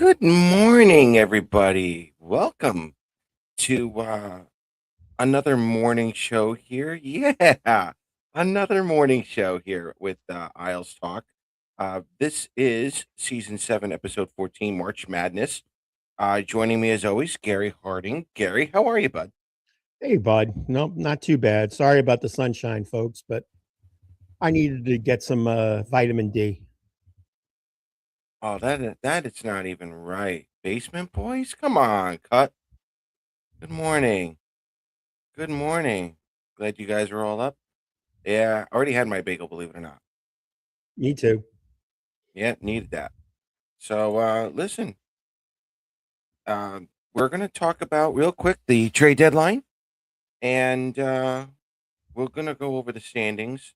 Good morning, everybody. Welcome to another morning show here. Yeah, another morning show here with Isles Talk. This is season 7, episode 14, March Madness. Joining me as always, Gary Harding. Gary, how are you, bud? Hey, bud. Nope, not too bad. Sorry about the sunshine, folks, but I needed to get some vitamin D. Oh, that is not even right. Basement boys, come on, cut. Good morning. Good morning. Glad you guys are all up. Yeah, I already had my bagel, believe it or not. Me too. Yeah, needed that. So, listen, we're going to talk about real quick the trade deadline, and we're going to go over the standings.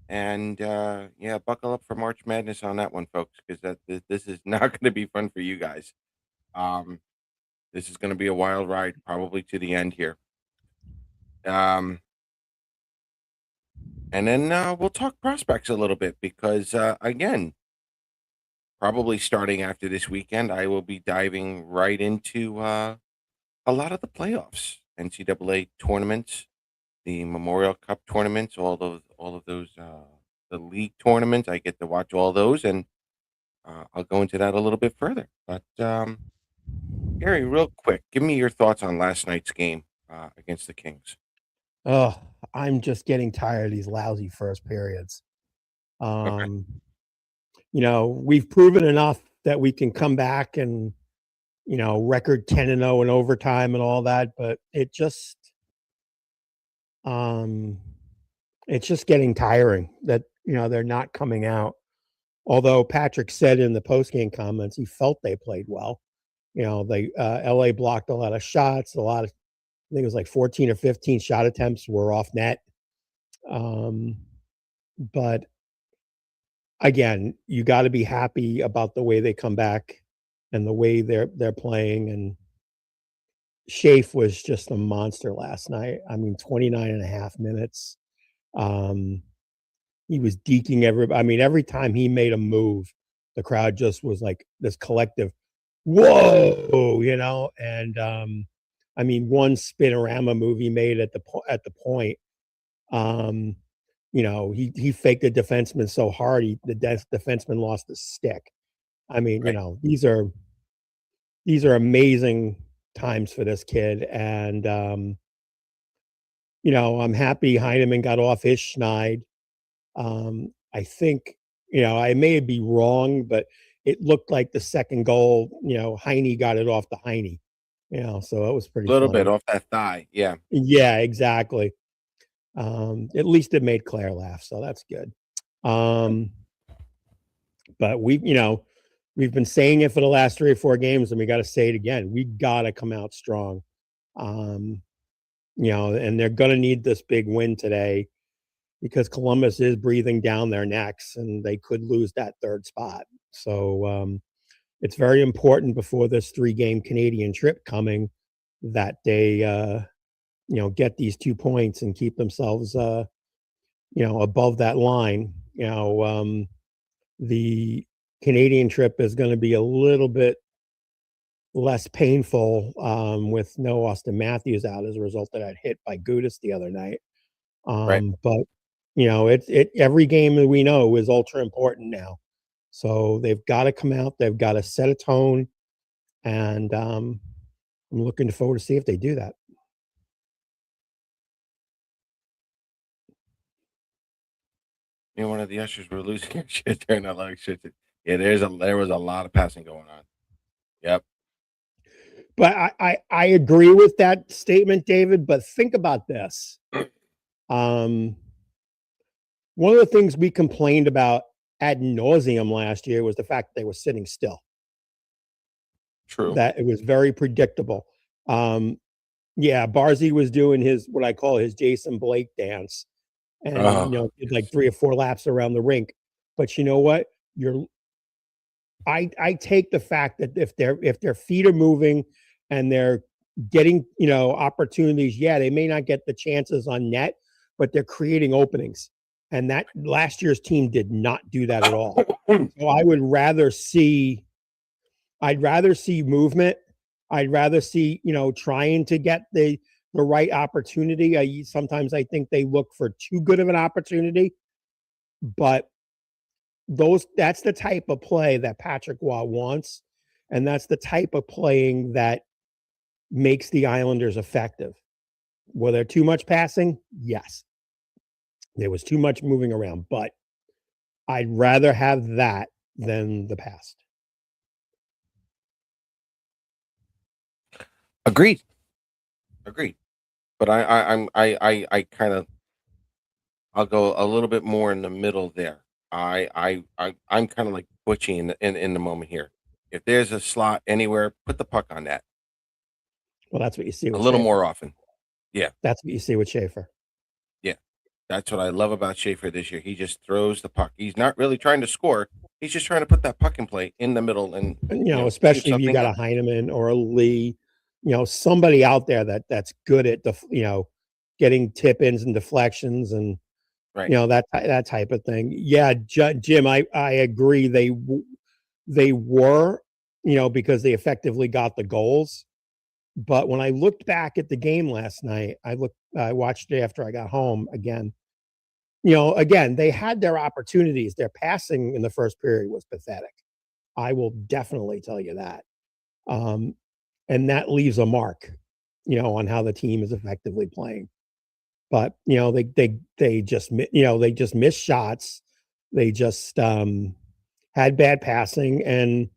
And yeah, buckle up for March Madness on that one, folks, because this is not going to be fun for you guys. Um, this is going to be a wild ride, probably to the end here. Um, and then we'll talk prospects a little bit because, again, probably starting after this weekend, I will be diving right into a lot of the playoffs, NCAA tournaments, the Memorial Cup tournaments, all of those, the league tournaments. I get to watch all those, and I'll go into that a little bit further. But Gary, real quick, give me your thoughts on last night's game against the Kings. Oh, I'm just getting tired of these lousy first periods. Okay, Um, we've proven enough that we can come back and, record 10-0 in overtime and all that, but um, it's just getting tiring that, they're not coming out. Although Patrick said in the postgame comments he felt they played well. They LA blocked a lot of shots, I think it was like 14 or 15 shot attempts were off net. Um, but again, you got to be happy about the way they come back and the way they're playing. And Shafe was just a monster last night. I mean, 29 and a half minutes. Um, he was deking everybody. I mean, every time he made a move, the crowd just was like this collective, whoa, and I mean, one spinorama move he made at the point. Um, he faked the defenseman so hard the defenseman lost his stick. I mean, right. these are amazing times for this kid, and I'm happy Heineman got off his schneid. I think, I may be wrong, but it looked like the second goal, Heine got it off the Heine, so it was pretty A little bit funny. off that thigh. Yeah. Yeah, exactly. At least it made Claire laugh, so that's good. Um, but we've been saying it for the last 3 or 4 games, and we got to say it again. We got to come out strong. Um, and they're going to need this big win today because Columbus is breathing down their necks and they could lose that third spot. So it's very important before this 3-game Canadian trip coming that they, get these 2 points and keep themselves, above that line. The Canadian trip is going to be a little bit less painful with no Austin Matthews out as a result of that hit by Gudis the other night. Right. But it every game that we know is ultra important now. So they've got to come out. They've got to set a tone, and I'm looking forward to see if they do that. One of the ushers were losing their shit during that like shit. Yeah, there was a lot of passing going on. Yep. But I agree with that statement, David. But think about this. Um, One of the things we complained about ad nauseum last year was the fact that they were sitting still. True. That it was very predictable. Um, yeah, Barzy was doing his what I call his Jason Blake dance, and Oh, did like yes. 3 or 4 laps around the rink. But you know what? I take the fact that if their feet are moving and they're getting opportunities, yeah, they may not get the chances on net, but they're creating openings. And that last year's team did not do that at all. So I would rather see I'd rather see movement. I'd rather see, trying to get the right opportunity. Sometimes I think they look for too good of an opportunity, but that's the type of play that Patrick Waugh wants, and that's the type of playing that makes the Islanders effective. Were there too much passing? Yes. There was too much moving around, but I'd rather have that than the past. Agreed. Agreed. But I kind of I'll go a little bit more in the middle there. I'm kind of like Butchie in the moment here. If there's a slot anywhere, put the puck on that Well, that's what you see a with little Schaefer. more often. Yeah, That's what you see with Schaefer. yeah. That's what I love about Schaefer this year. He just throws the puck. He's not really trying to score. He's just trying to put that puck in play in the middle and And, see if especially if you something got a goes. Heineman or a Lee, somebody out there that's good at getting tip ins and deflections and Right, that type of thing. Yeah, Jim, I agree. They were, because they effectively got the goals. But when I looked back at the game last night, I watched it after I got home again. Again, they had their opportunities. Their passing in the first period was pathetic. I will definitely tell you that. Um, and that leaves a mark, on how the team is effectively playing. But they just missed shots. They just had bad passing and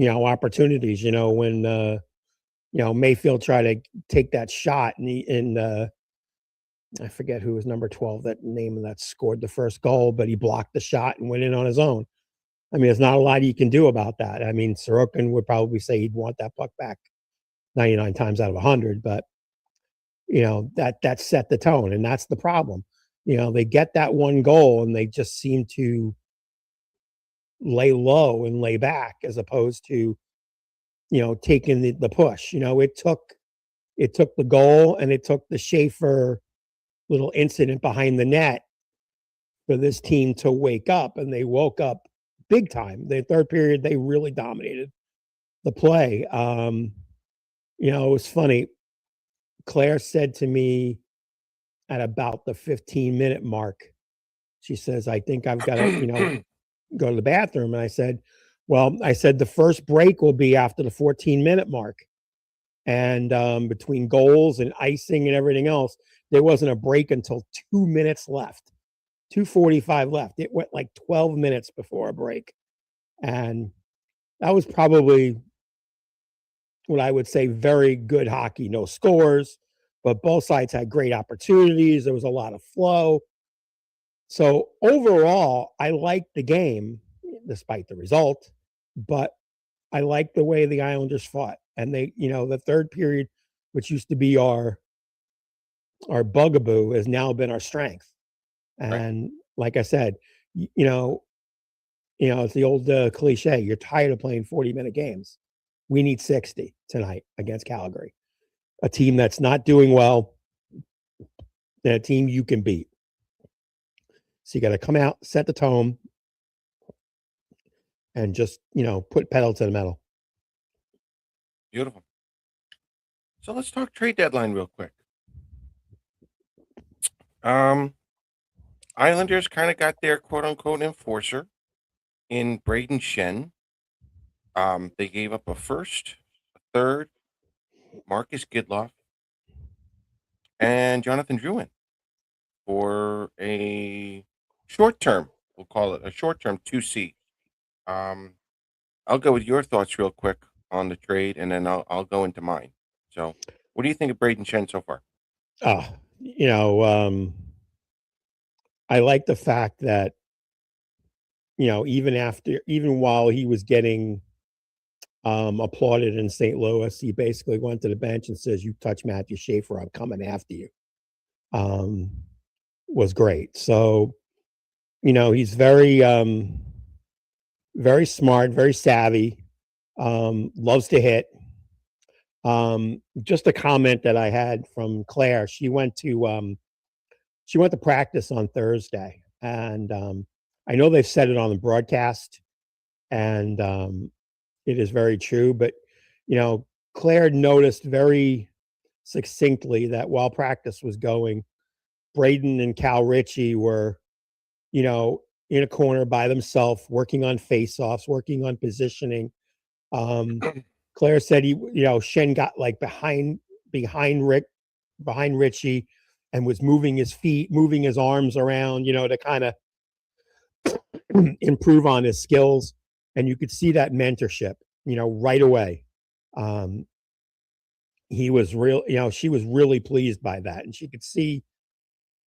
opportunities. When Mayfield tried to take that shot and I forget who was number 12, that name that scored the first goal, but he blocked the shot and went in on his own. I mean, there's not a lot you can do about that. I mean, Sorokin would probably say he'd want that puck back 99 times out of 100, but that set the tone, and that's the problem. They get that one goal and they just seem to lay low and lay back as opposed to taking the push. It took the goal and it took the Schaefer little incident behind the net for this team to wake up, and they woke up big time. The third period, they really dominated the play. It was funny. Claire said to me at about the 15-minute mark, she says, I think I've got to, go to the bathroom. And I said, the first break will be after the 14-minute mark. And between goals and icing and everything else, there wasn't a break until 2 minutes left, 2:45 left. It went like 12 minutes before a break. And that was probably what I would say very good hockey. No scores, but both sides had great opportunities. There was a lot of flow. So overall, I liked the game despite the result, but I liked the way the Islanders fought. And the third period, which used to be our bugaboo, has now been our strength. right. And like I said, it's the old cliche. You're tired of playing 40-minute games. We need 60 tonight against Calgary, a team that's not doing well, and a team you can beat. So you got to come out, set the tone, and just put pedal to the metal. Beautiful. So let's talk trade deadline real quick. Um, Islanders kind of got their quote unquote enforcer in Braden Shen. They gave up a first, a third, Marcus Gidloff, and Jonathan Druin for a short term. We'll call it a short term 2C. Um, I'll go with your thoughts real quick on the trade, and then I'll go into mine. So, what do you think of Braden Shen so far? Uh, you know, um, I like the fact that, even while he was getting applauded in St. Louis, he basically went to the bench and says, "You touch Matthew Schaefer, I'm coming after you." Um, was great. So, he's very smart, very savvy, loves to hit. Just a comment that I had from Claire. She went to practice on Thursday, and I know they've said it on the broadcast, and It is very true. But, you know, Claire noticed very succinctly that while practice was going, Braden and Cal Ritchie were, you know, in a corner by themselves, working on face-offs, working on positioning. Um, Claire said Shen got like behind Rick, behind Richie, and was moving his feet, moving his arms around, to kind of improve on his skills. And you could see that mentorship, right away. Um, he was real, she was really pleased by that. And she could see,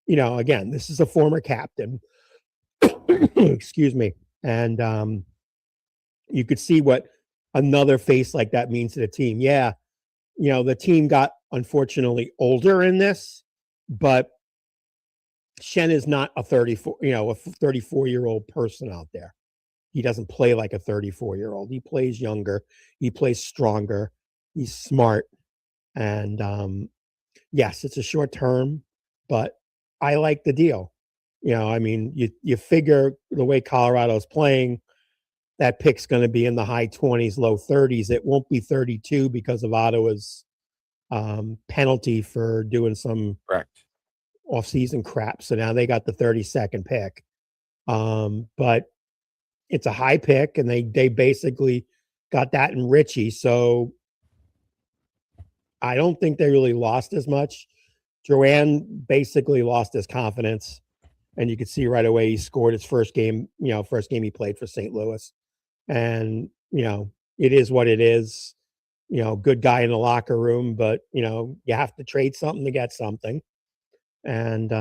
again, this is a former captain, excuse me. And you could see what another face like that means to the team. Yeah, the team got unfortunately older in this, but Shen is not a 34, a 34-year-old person out there. He doesn't play like a 34-year-old. He plays younger. He plays stronger. He's smart. And yes, it's a short term, but I like the deal. I mean, you figure the way Colorado's playing, that pick's going to be in the high 20s, low 30s. It won't be 32 because of Ottawa's penalty for doing some Correct. off-season crap. So now they got the 32nd pick. But it's a high pick, and they basically got that in Richie. So I don't think they really lost as much. Joanne basically lost his confidence, and you could see right away he scored his first game he played for St. Louis. And, it is what it is. Good guy in the locker room, but you have to trade something to get something. And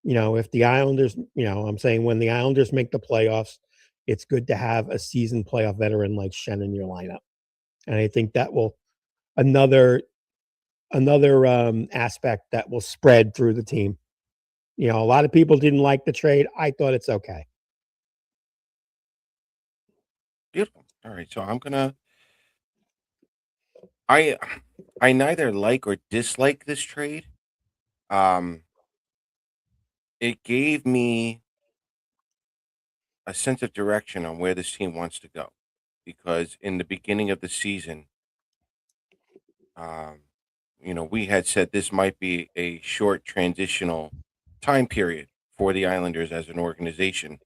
if the Islanders, I'm saying when the Islanders make the playoffs, it's good to have a seasoned playoff veteran like Shen in your lineup. And I think that will another aspect that will spread through the team. A lot of people didn't like the trade. I thought it's okay. Beautiful. All right. So I I neither like or dislike this trade. Um, it gave me a sense of direction on where this team wants to go, because in the beginning of the season, um, we had said this might be a short transitional time period for the Islanders as an organization,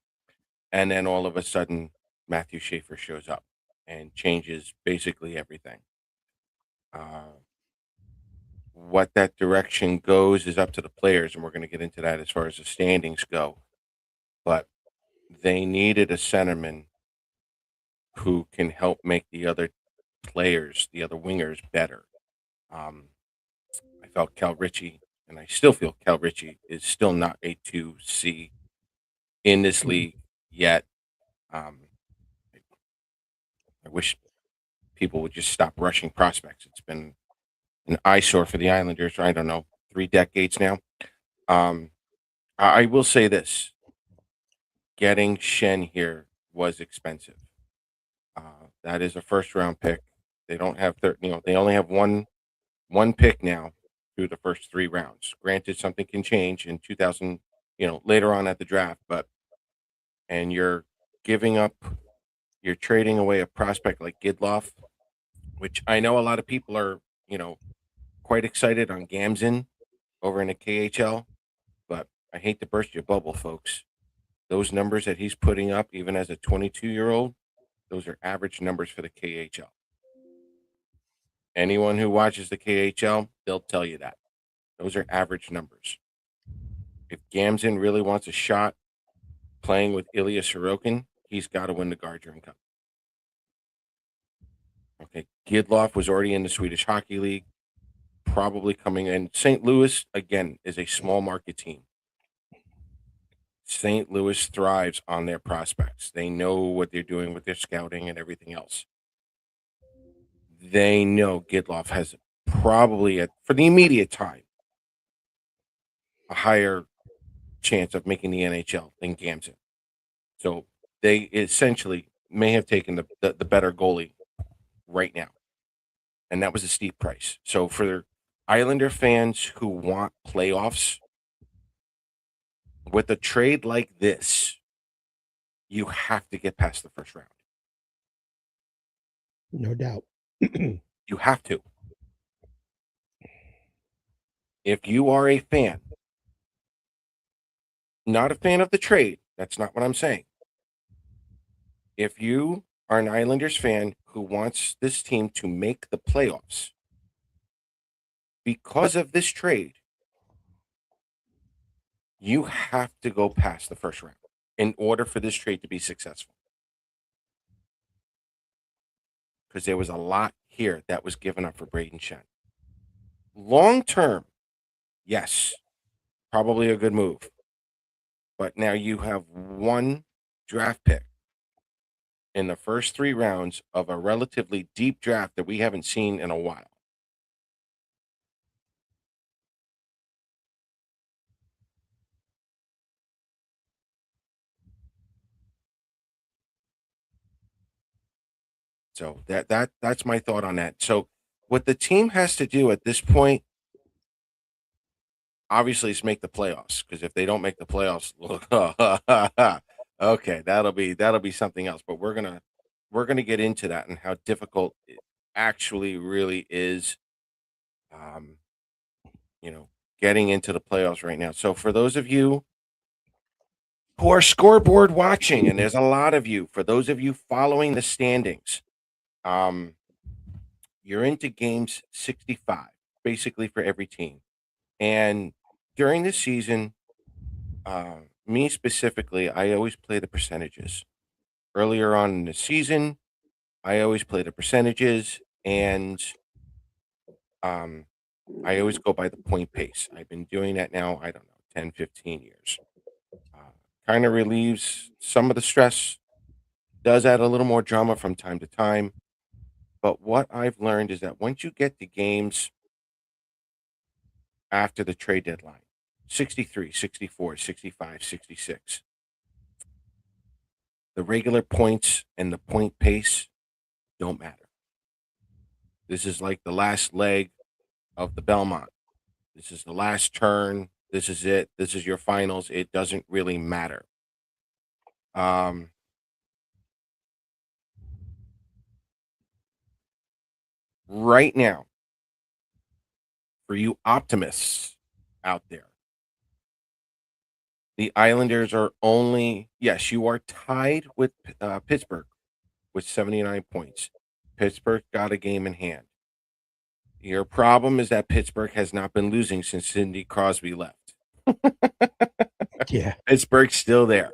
and then all of a sudden, Matthew Schaefer shows up and changes basically everything. Uh, what that direction goes is up to the players, and we're going to get into that as far as the standings go. But they needed a centerman who can help make the other players, the other wingers, better. Um, I felt Cal Ritchie, and I still feel Cal Ritchie is still not a 2C in this league yet. Um, I wish people would just stop rushing prospects. It's been an eyesore for the Islanders, I don't know, 3 decades now. Um, I will say this: getting Shen here was expensive. That is a first round pick. They don't have they only have one pick now through the first 3 rounds. Granted, something can change in 2000, later on at the draft, but and giving up, you're trading away a prospect like Gidloff, which I know a lot of people are, quite excited on Gamzin over in the KHL, but I hate to burst your bubble, folks. Those numbers that he's putting up, even as a 22-year-old, those are average numbers for the KHL. Anyone who watches the KHL, they'll tell you that. Those are average numbers. If Gamzin really wants a shot playing with Ilya Sorokin, he's got to win the Gardner Cup. Okay, Gidloff was already in the Swedish Hockey League, probably coming in. St. Louis, again, is a small market team. St. Louis thrives on their prospects. They know what they're doing with their scouting and everything else. They know Gidloff has probably, for the immediate time, a higher chance of making the NHL than Gamzin. So they essentially may have taken the better goalie right now. And that was a steep price. So for Islander fans who want playoffs, with a trade like this, you have to get past the first round. No doubt. You have to. If you are a fan, not a fan of the trade, that's not what I'm saying. If you are an Islanders fan who wants this team to make the playoffs because of this trade, you have to go past the first round in order for this trade to be successful. Because there was a lot here that was given up for Braden Shen. Long term, yes, probably a good move. But now you have one draft pick in the first 3 rounds of a relatively deep draft that we haven't seen in a while. So that's my thought on that. So what the team has to do at this point, obviously, is make the playoffs. Because if they don't make the playoffs, okay, that'll be something else. But we're gonna get into that and how difficult it actually really is. Um, you know, getting into the playoffs right now. So for those of you who are scoreboard watching, and there's a lot of you, for those of you following the standings, um, you're into games 65, basically for every team. And during the season, me specifically, I always play the percentages. Earlier on in the season, I always play the percentages, and um, I always go by the point pace. I've been doing that now, I don't know, 10, 15 years. Uh, Kind of relieves some of the stress, does add a little more drama from time to time. But what I've learned is that once you get to games after the trade deadline, 63, 64, 65, 66, the regular points and the point pace don't matter. This is like the last leg of the Belmont. This is the last turn. This is it. This is your finals. It doesn't really matter. Um, right now, for you optimists out there, the Islanders are only, yes, you are tied with Pittsburgh with 79 points. Pittsburgh got a game in hand. Your problem is that Pittsburgh has not been losing since Sidney Crosby left. Yeah. Pittsburgh's still there.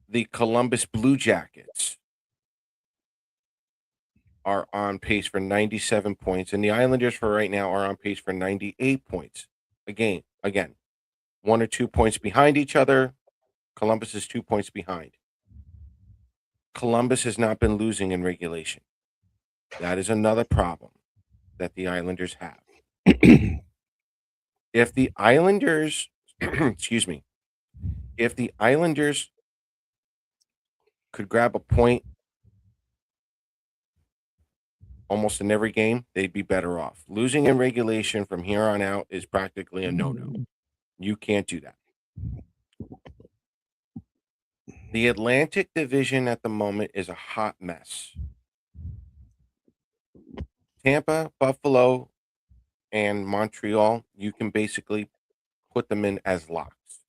The Columbus Blue Jackets are on pace for 97 points, and the Islanders for right now are on pace for 98 points. Again, 1 or 2 points behind each other. Columbus is 2 points behind. Columbus has not been losing in regulation. That is another problem that the Islanders have. If the Islanders, excuse me, if the Islanders could grab a point almost in every game, they'd be better off. Losing in regulation from here on out is practically a no-no. You can't do that. The Atlantic Division at the moment is a hot mess. Tampa, Buffalo, and Montreal, you can basically put them in as locks.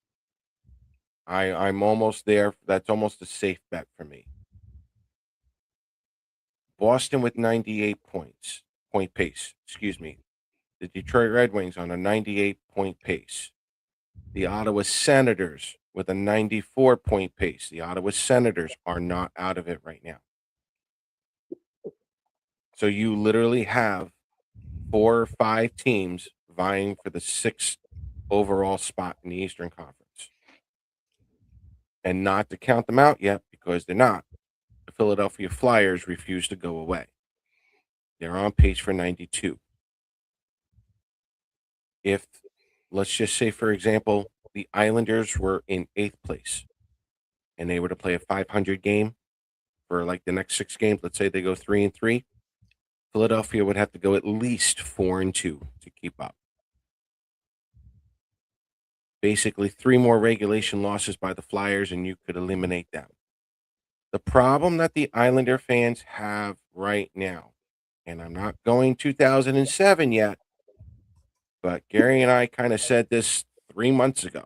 I'm almost there. That's almost a safe bet for me. Boston with 98 points, point pace, excuse me. The Detroit Red Wings on a 98-point pace. The Ottawa Senators with a 94-point pace. The Ottawa Senators are not out of it right now. So you literally have 4 or 5 teams vying for the 6th overall spot in the Eastern Conference. And not to count them out yet because they're not. The Philadelphia Flyers refuse to go away. They're on pace for 92. If, let's just say, for example, the Islanders were in 8th place and they were to play a 500 game for like the next 6 games, let's say they go 3-3, Philadelphia would have to go at least 4-2 to keep up. Basically, 3 more regulation losses by the Flyers and you could eliminate them. The problem that the Islander fans have right now, and I'm not going 2007 yet, but Gary and I kind of said this 3 months ago.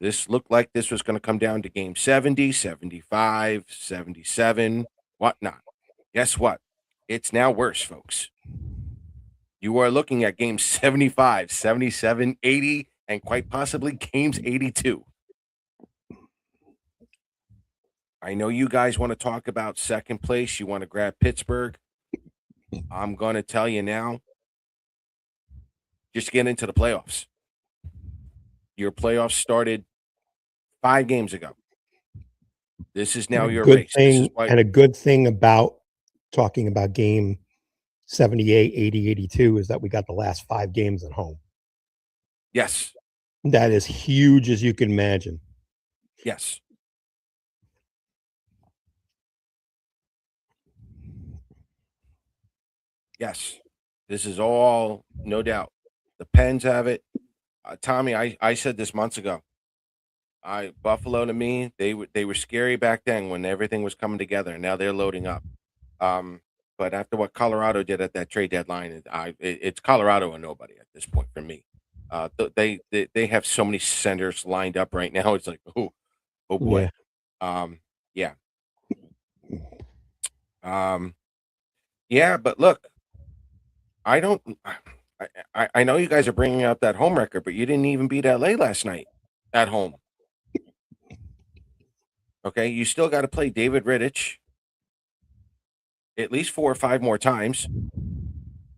This looked like this was going to come down to game 70, 75, 77, whatnot. Guess what? It's now worse, folks. You are looking at games 75, 77, 80, and quite possibly games 82. I know you guys want to talk about second place. You want to grab Pittsburgh. I'm going to tell you now, just get into the playoffs. Your playoffs started 5 games ago. This is now your race. This is why. And a good thing about talking about game 78, 80, 82 is that we got the last 5 games at home. Yes. That is huge as you can imagine. Yes. Yes. This is all, no doubt. The Pens have it. Tommy, I said this months ago. Buffalo to me, they were scary back then when everything was coming together. And now they're loading up. But after what Colorado did at that trade deadline, it's Colorado and nobody at this point for me. They have so many centers lined up right now. It's like, oh boy. Yeah. Yeah. Yeah, but look, I don't. I know you guys are bringing up that home record, but you didn't even beat LA last night at home. Okay, you still got to play David Rittich at least 4 or 5 more times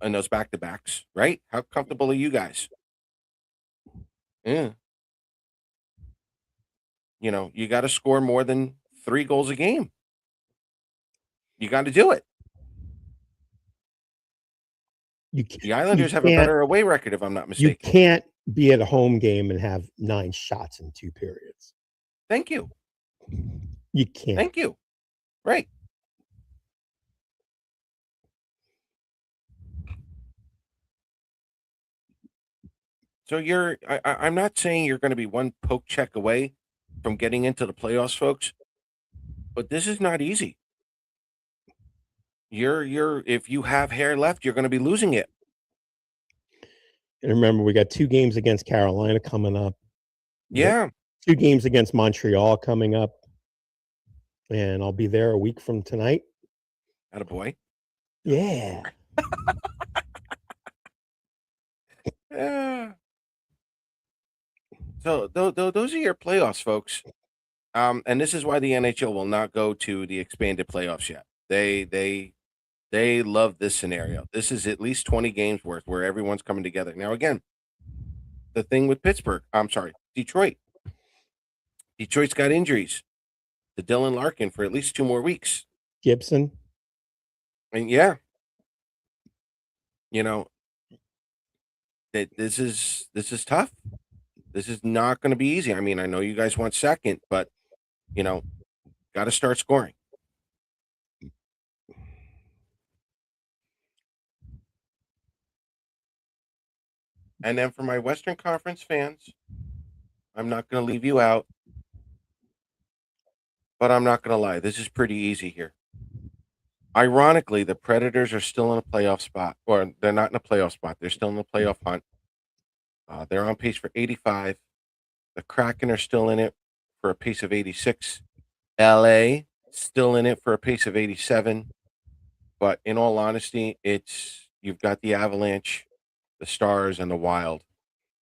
in those back to backs, right? How comfortable are you guys? Yeah. You got to score more than 3 goals a game. You got to do it. The Islanders have a better away record, if I'm not mistaken. You can't be at a home game and have 9 shots in 2 periods. Thank you. You can't. Thank you. Right. So I'm not saying you're going to be one poke check away from getting into the playoffs, folks, but this is not easy. If you have hair left, you're going to be losing it. And remember, we got 2 games against Carolina coming up. Yeah. 2 games against Montreal coming up. And I'll be there a week from tonight. Attaboy. Yeah. Yeah. So those are your playoffs, folks. And this is why the NHL will not go to the expanded playoffs yet. They love this scenario. This is at least 20 games worth where everyone's coming together. Now, again, the thing with Detroit. Detroit's got injuries to Dylan Larkin for at least 2 more weeks. Gibson. And yeah, that this is tough. This is not going to be easy. I mean, I know you guys want second, but got to start scoring. And then for my Western Conference fans, I'm not going to leave you out, but I'm not going to lie. This is pretty easy here. Ironically, the Predators are still in a playoff spot, or they're not in a playoff spot. They're still in the playoff hunt. They're on pace for 85. The Kraken are still in it for a pace of 86. LA still in it for a pace of 87. But in all honesty, you've got the Avalanche, the Stars, and the Wild.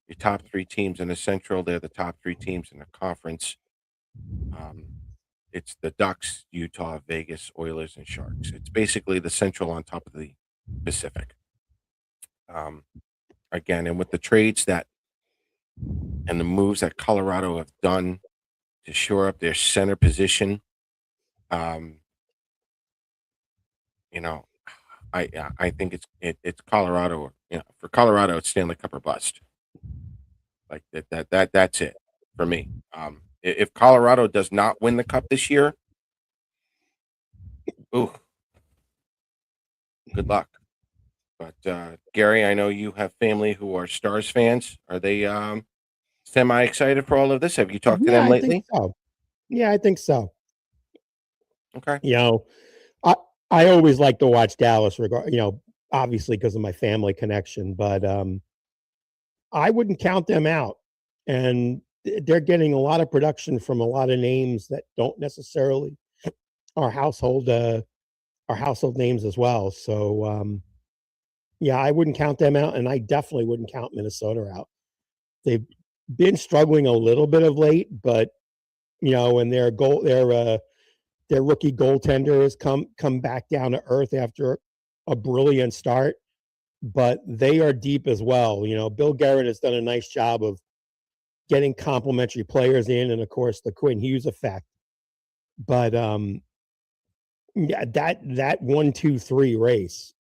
Your top 3 teams in the Central. They're the top 3 teams in the conference. It's the Ducks, Utah, Vegas, Oilers, and Sharks. It's basically the Central on top of the Pacific. Again, and with the trades and the moves that Colorado have done to shore up their center position, I think it's Colorado. For Colorado, it's Stanley Cup or bust. Like that's it for me. If Colorado does not win the cup this year, ooh, good luck. But Gary, I know you have family who are Stars fans. Are they semi excited for all of this? Have you talked to them I lately? think so. Yeah, I think so. Okay. You know, I I always like to watch Dallas obviously because of my family connection, but I wouldn't count them out. And they're getting a lot of production from a lot of names that don't necessarily are household names as well. So yeah, I wouldn't count them out, and I definitely wouldn't count Minnesota out. They've been struggling a little bit of late, but and their rookie goaltender has come back down to earth after a brilliant start, but they are deep as well. Bill Garrett has done a nice job of getting complementary players in, and of course the Quinn Hughes effect. But yeah, that 1-2-3 race.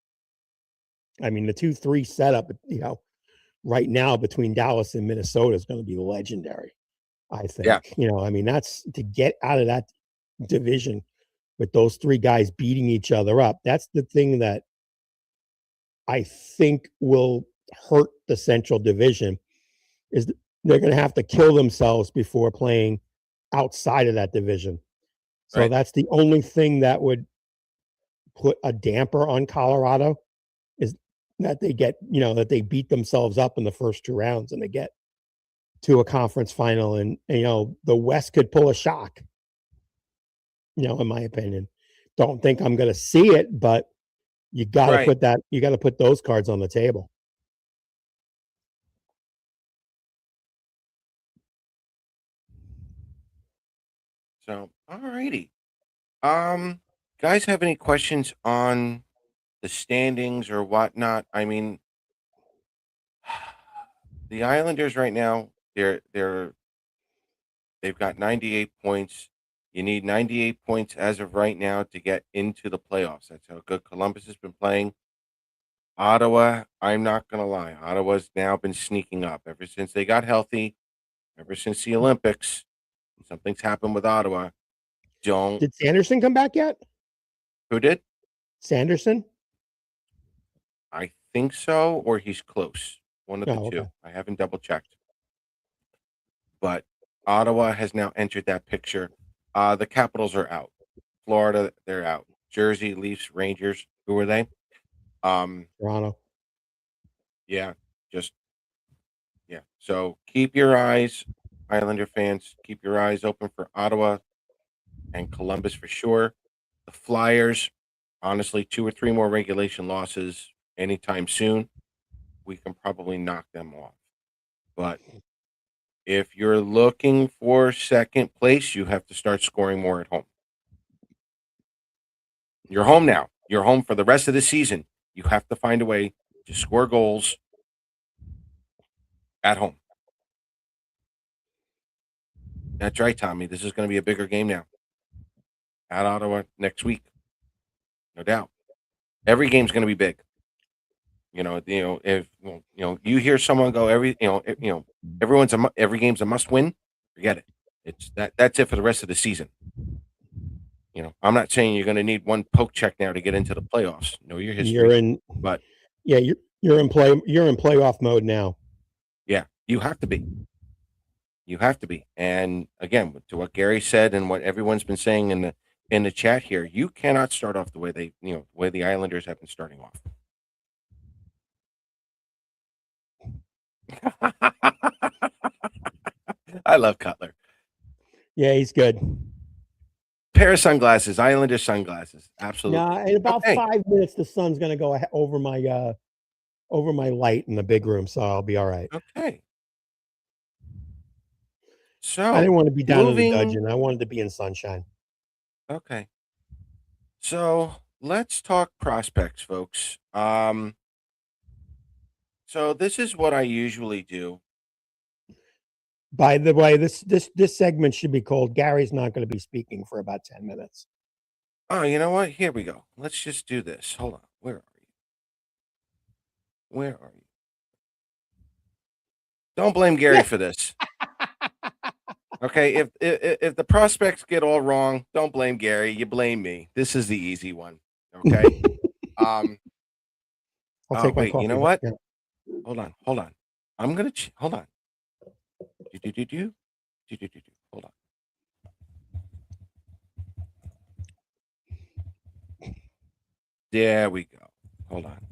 I mean, the 2-3 setup, right now between Dallas and Minnesota is going to be legendary. I Yeah. think. I mean, that's to get out of that division with those three guys beating each other up. That's the thing that I think will hurt the Central Division is they're going to have to kill themselves before playing outside of that division. So Right. that's the only thing that would put a damper on Colorado is that that they beat themselves up in the first two rounds and they get to a conference final and the West could pull a shock, in my opinion. Don't think I'm going to see it, but Right. you got to put those cards on the table. So, all righty. Guys, have any questions on the standings or whatnot? I mean, the Islanders right now, they've got 98 points. You need 98 points as of right now to get into the playoffs. That's how good Columbus has been playing. Ottawa, I'm not going to lie. Ottawa's now been sneaking up ever since they got healthy, ever since the Olympics. Something's happened with Ottawa. Don't. Did Sanderson come back yet? Who did? Sanderson? I think so, or he's close. One of the Oh, okay. two. I haven't double checked. But Ottawa has now entered that picture. The Capitals are out. Florida, they're out. Jersey, Leafs, Rangers. Who are they? Um, Toronto. yeah, just yeah. So keep your eyes, Islander fans, keep your eyes open for Ottawa and Columbus for sure. The Flyers, honestly, two or three more regulation losses anytime soon. We can probably knock them off. But if you're looking for second place, you have to start scoring more at home. You're home now. You're home for the rest of the season. You have to find a way to score goals at home. That's right, Tommy. This is going to be a bigger game now. At Ottawa next week, no doubt. Every game's going to be big. If you hear someone go every game's a must win. Forget it. It's that's it for the rest of the season. I'm not saying you're going to need one poke check now to get into the playoffs. Know your You're history, in but Yeah, you're in playoff mode now. yeah, you have to be. You have to be. And again, to what Gary said and what everyone's been saying in the chat here, you cannot start off the way the way the Islanders have been starting off. I love Cutler. Yeah, he's good. Pair of sunglasses, Islander sunglasses. Now, Absolutely. in about Okay. 5 minutes, the sun's gonna go over my light in the big room, so I'll be all right. Okay. I didn't So want to be down in the moving. dungeon. I wanted to be in sunshine. Okay. So let's talk prospects, folks. So this is what I usually do. By the way, this segment should be called "Gary's not going to be speaking for about 10 minutes." Oh, you know what? Here we go. Let's just do this. Hold on. Where are you? Where are you? Don't blame Gary Yeah, for this. Okay, if the prospects get all wrong, don't blame Gary. You blame me. This is the easy one. Okay. Um. I'll Oh take my wait. You coffee. know what? Yeah. Hold on. Hold on. I'm gonna hold on. Do do do do do do do do. Hold on. There we go. Hold on.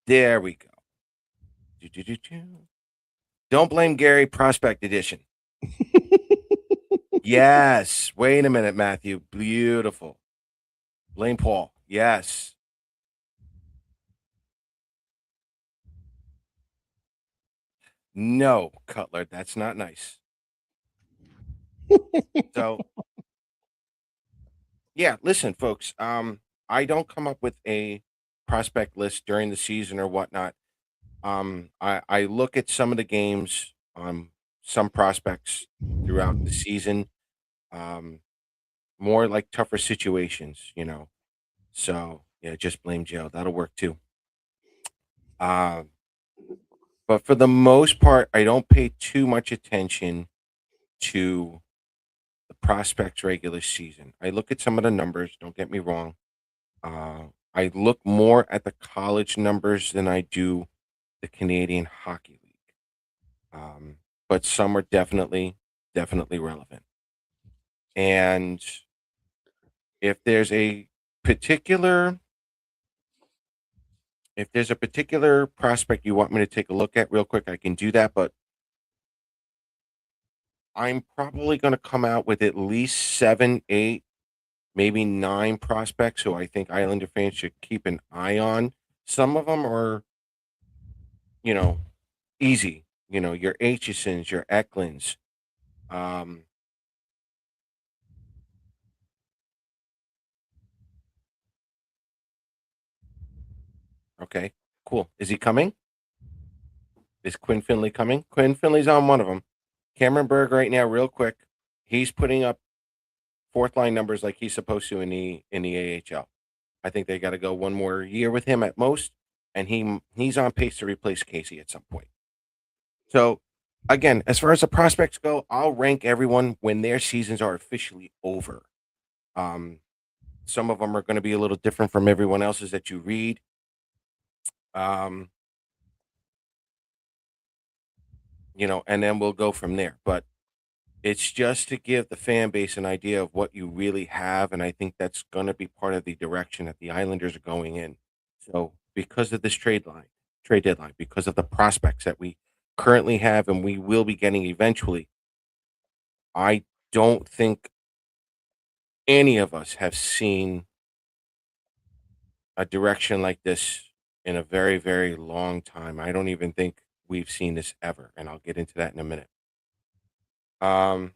There we go. Do-do-do-do. Don't blame Gary, Prospect Edition. Yes. Wait a minute, Matthew. Beautiful. Blame Paul. Yes. No, Cutler. That's not nice. So, yeah, listen, folks. I don't come up with a prospect list during the season or whatnot. I look at some of the games, some prospects throughout the season, um, more like tougher situations. So yeah, just blame Joe. That'll work too. Uh, but for the most part, I don't pay too much attention to the prospects regular season. I look at some of the numbers. Don't get me wrong. Uh, I look more at the college numbers than I do the Canadian Hockey League. Um, but some are definitely relevant. And if there's a particular if there's a particular prospect you want me to take a look at real quick, I can do that. But I'm probably going to come out with at least 7, 8, maybe 9 prospects who I think Islander fans should keep an eye on. Some of them are, you know, easy. Your Aitchisons, your Eklunds. Um, okay, cool. Is he coming? Is Quinn Finley coming? Quinn Finley's on one of them. Cameron Berg right now, real quick. He's putting up fourth line numbers like he's supposed to in the AHL. I think they got to go one more year with him at most, and he's on pace to replace Casey at some point. So, again, as far as the prospects go, I'll rank everyone when their seasons are officially over. Um, some of them are going to be a little different from everyone else's that you read. Um, and then we'll go from there. But it's just to give the fan base an idea of what you really have, and I think that's going to be part of the direction that the Islanders are going in. So, because of this trade deadline, because of the prospects that we currently have and we will be getting eventually, I don't think any of us have seen a direction like this in a very, very long time. I don't even think we've seen this ever, and I'll get into that in a minute. Um,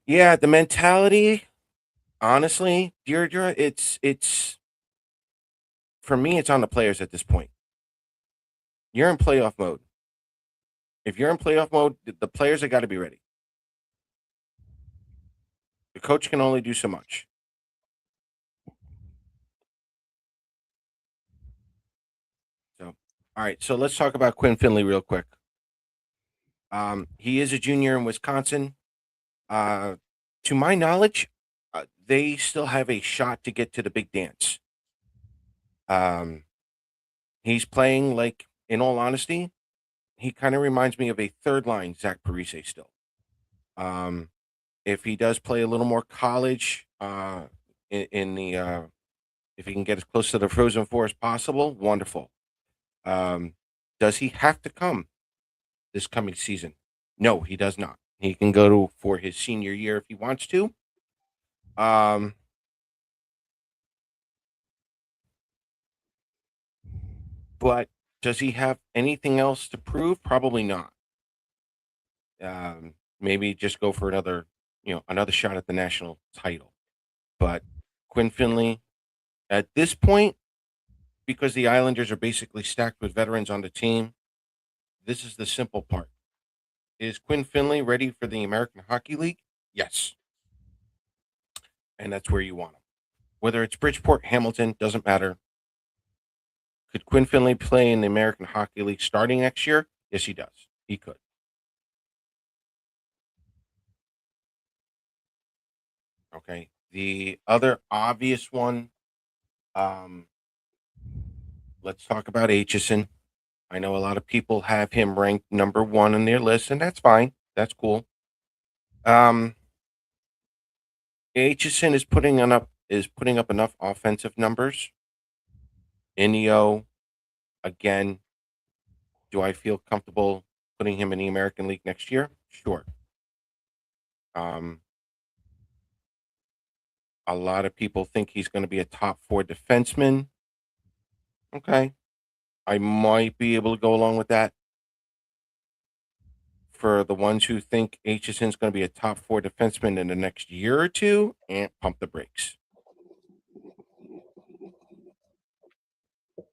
yeah, the mentality, honestly, Deirdre, it's for me, it's on the players at this point. You're in playoff mode. If you're in playoff mode, the players have got to be ready. The coach can only do so much. So, all right. So let's talk about Quinn Finley real quick. He is a junior in Wisconsin. Uh, to my knowledge, they still have a shot to get to the big dance. Um, he's playing like, in all honesty, he kind of reminds me of a third line Zach Parise still. Um, if he does play a little more college, in the if he can get as close to the Frozen Four as possible, wonderful. Um, does he have to come this coming season? No, he does not. He can go to for his senior year if he wants to. Um, but does he have anything else to prove? Probably not. Maybe just go for another shot at the national title. But Quinn Finley, at this point, because the Islanders are basically stacked with veterans on the team, this is the simple part. Is Quinn Finley ready for the American Hockey League? Yes. And that's where you want him. Whether it's Bridgeport, Hamilton, doesn't matter. Could Quinn Finley play in the American Hockey League starting next year? Yes, he does. He could. Okay. The other obvious one, um, let's talk about Aitchison. I know a lot of people have him ranked number one on their list, and that's fine. That's cool. Um, Aitchison is putting up enough offensive numbers. Inio, again, do I feel comfortable putting him in the American League next year? Sure. Um, a lot of people think he's going to be a top four defenseman. Okay, I might be able to go along with that. For the ones who think Aitchison's going to be a top four defenseman in the next year or two, and pump the brakes.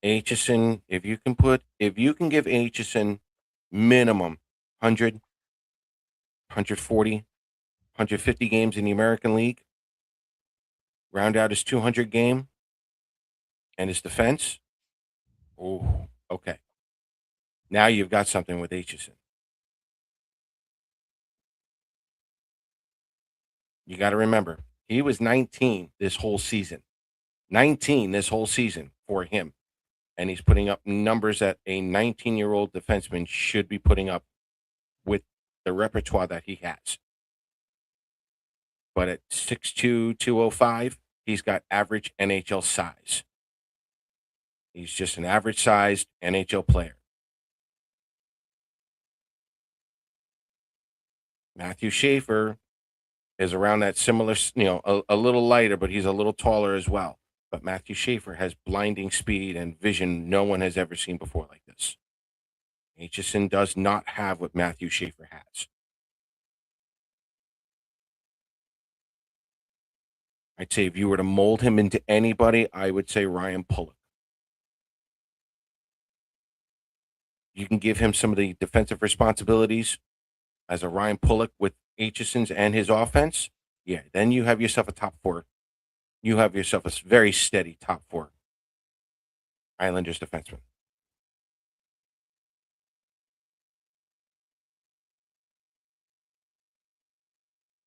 Aitchison, if you can give Aitchison minimum 100, 140, 150 games in the American League, round out his 200 game and his defense. Oh, okay. Now you've got something with Aitchison. You got to remember, he was 19 this whole season. 19 this whole season for him. And he's putting up numbers that a 19-year-old defenseman should be putting up with the repertoire that he has. But at 6'2", 205, he's got average NHL size. He's just an average sized NHL player. Matthew Schaefer is around that similar, a little lighter, but he's a little taller as well. But Matthew Schaefer has blinding speed and vision no one has ever seen before like this. Aitchison does not have what Matthew Schaefer has. I'd say if you were to mold him into anybody, I would say Ryan Pulock. You can give him some of the defensive responsibilities as a Ryan Pulock with Aitchison's and his offense. Yeah, then you have yourself a top four. You have yourself a very steady top four Islanders defenseman.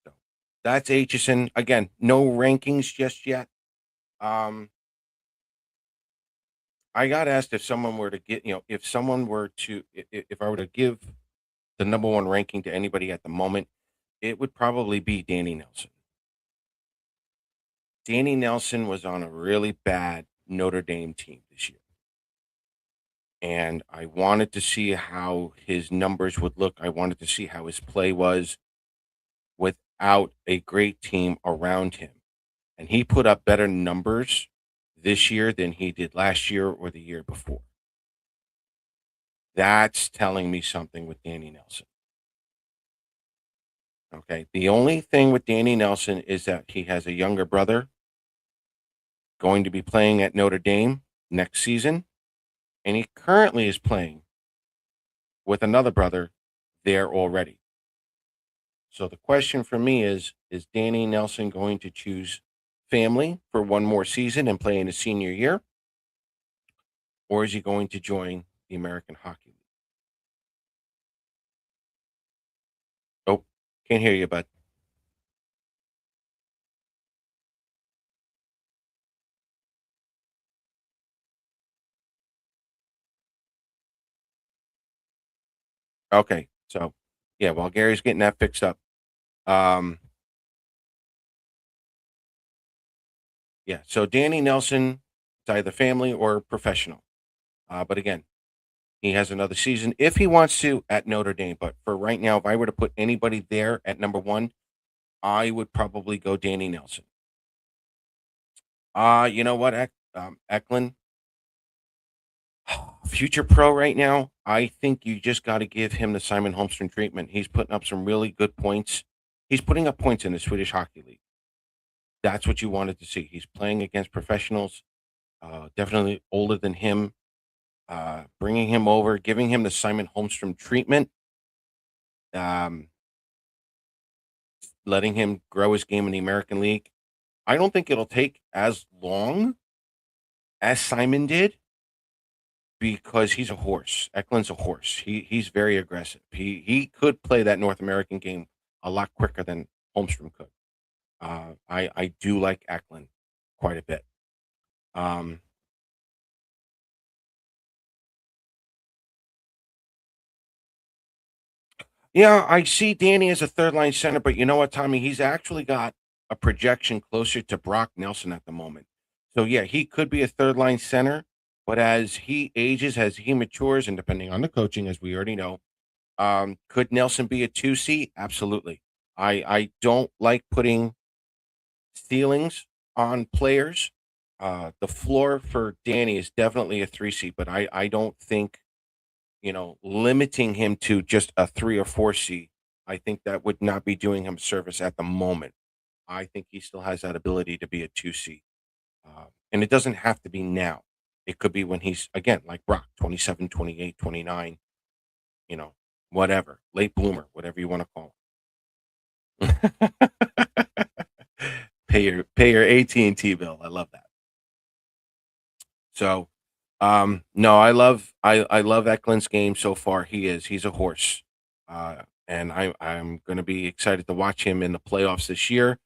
So that's Aitchison. Again, no rankings just yet. Um, I got asked if someone were to get, if someone were to, if I were to give the number one ranking to anybody at the moment, it would probably be Danny Nelson. Danny Nelson was on a really bad Notre Dame team this year. And I wanted to see how his numbers would look. I wanted to see how his play was without a great team around him. And he put up better numbers this year than he did last year or the year before. That's telling me something with Danny Nelson. Okay. The only thing with Danny Nelson is that he has a younger brother going to be playing at Notre Dame next season. And he currently is playing with another brother there already. So the question for me is Danny Nelson going to choose family for one more season and play in his senior year? Or is he going to join the American Hockey League? Oh, can't hear you, bud. Okay. So yeah, while Gary's getting that fixed up. Um yeah, so Danny Nelson, it's either family or professional. But again, he has another season if he wants to at Notre Dame. But for right now, if I were to put anybody there at number one, I would probably go Danny Nelson. You know what, Eklund, future pro right now. I think you just got to give him the Simon Holmstrom treatment. He's putting up some really good points. He's putting up points in the Swedish Hockey League. That's what you wanted to see. He's playing against professionals, definitely older than him. Bringing him over, giving him the Simon Holmstrom treatment, um, letting him grow his game in the American League. I don't think it'll take as long as Simon did because he's a horse. Eklund's a horse. He's very aggressive. He could play that North American game a lot quicker than Holmstrom could. I do like Eklund quite a bit. Um, Yeah, I see Danny as a third line center, but you know what, Tommy? He's actually got a projection closer to Brock Nelson at the moment. So yeah, he could be a third line center, but as he ages, as he matures, and depending on the coaching, as we already know, could Nelson be a 2C? Absolutely. I don't like putting ceilings on players. The floor for Danny is definitely a 3C, but I don't think, limiting him to just a 3 or 4C, I think that would not be doing him service at the moment. I think he still has that ability to be a 2C. And it doesn't have to be now. It could be when he's, again, like Brock, 27, 28, 29, you know, whatever, late bloomer, whatever you want to call him. Pay your AT&T bill. I love that. So, no, I love Eklund's game so far. He's a horse, and I'm going to be excited to watch him in the playoffs this year.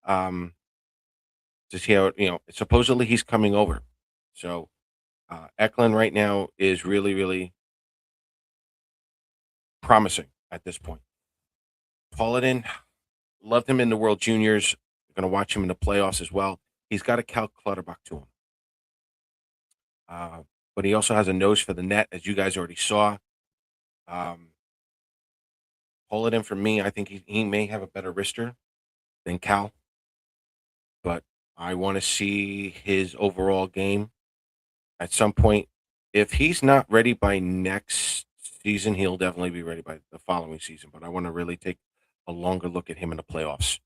Um, to see how supposedly he's coming over. So Eklund right now is really really promising at this point. Paladin, loved him in the World Juniors. Going to watch him in the playoffs as well. He's got a Cal Clutterbuck to him. Uh, but he also has a nose for the net, as you guys already saw. Um, Pull it in for me. I think he may have a better wrister than Cal, but I want to see his overall game at some point. If he's not ready by next season, he'll definitely be ready by the following season. But I want to really take a longer look at him in the playoffs